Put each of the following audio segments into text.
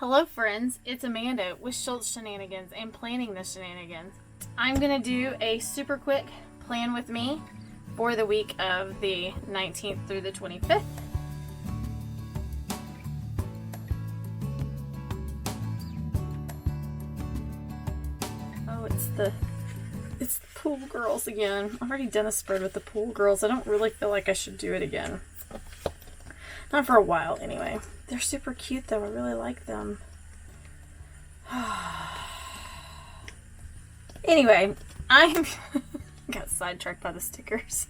Hello friends, it's Amanda with Schultz Shenanigans and Planning the Shenanigans. I'm going to do a super quick plan with me for the week of the 19th through the 25th. Oh, it's the pool girls again. I've already done a spread with the pool girls. I don't really feel like I should do it again. Not for a while anyway. They're super cute though. I really like them. Anyway, I got sidetracked by the stickers.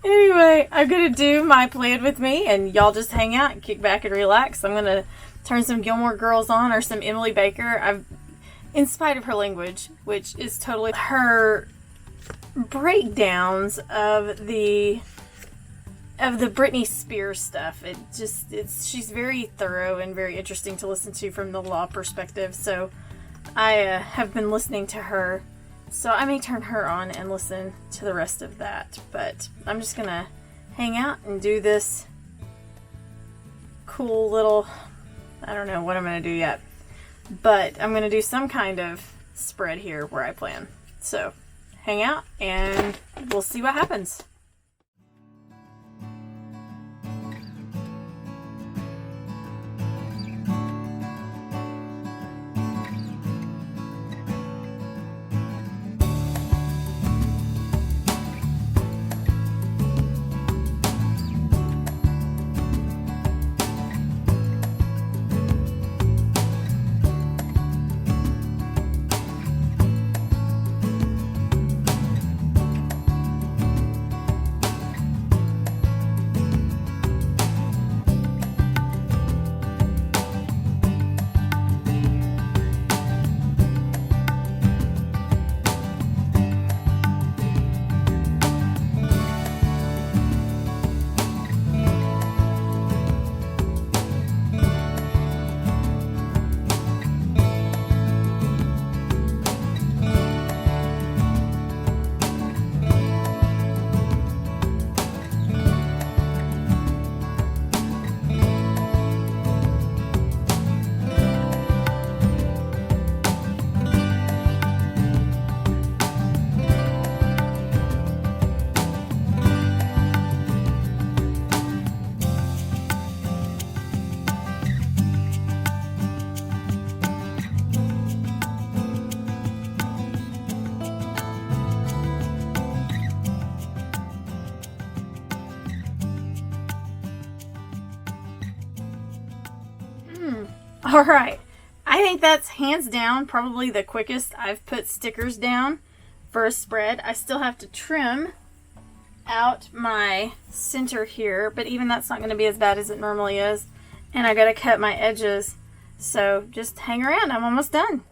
Anyway, I'm going to do my plan with me and y'all just hang out and kick back and relax. I'm going to turn some Gilmore Girls on or some Emily Baker. In spite of her language, which is totally her breakdowns of the Britney Spears stuff. She's very thorough and very interesting to listen to from the law perspective. So I have been listening to her. So I may turn her on and listen to the rest of that. But I'm just going to hang out and do this cool little, I don't know what I'm going to do yet. But I'm going to do some kind of spread here where I plan. So hang out and we'll see what happens. All right, I think that's hands down probably the quickest I've put stickers down for a spread. I still have to trim out my center here, but even that's not going to be as bad as it normally is. And I got to cut my edges, so just hang around. I'm almost done.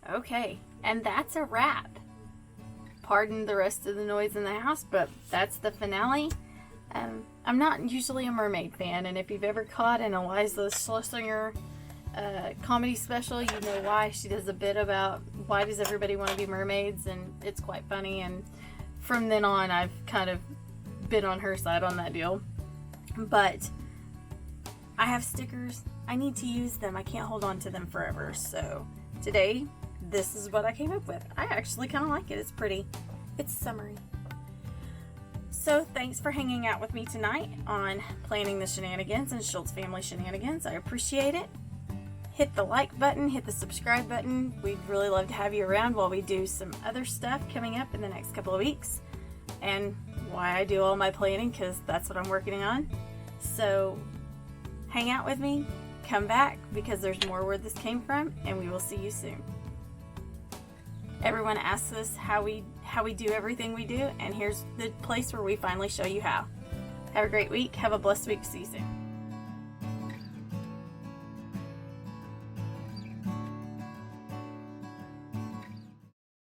Okay, and that's a wrap. Pardon the rest of the noise in the house, but that's the finale. I'm not usually a Mermaid fan, and if you've ever caught an Eliza Schlesinger comedy special, you know why. She does a bit about why does everybody want to be mermaids, and it's quite funny. And from then on, I've kind of been on her side on that deal. But I have stickers. I need to use them. I can't hold on to them forever. So today, this is what I came up with. I actually kind of like it. It's pretty. It's summery. So thanks for hanging out with me tonight on Planning the Shenanigans and Schultz Family Shenanigans. I appreciate it. Hit the like button, hit the subscribe button. We'd really love to have you around while we do some other stuff coming up in the next couple of weeks. And why I do all my planning, because that's what I'm working on. So hang out with me, come back, because there's more where this came from, and we will see you soon. Everyone asks us how we do everything we do, and here's the place where we finally show you how. Have a great week. Have a blessed week. See you soon.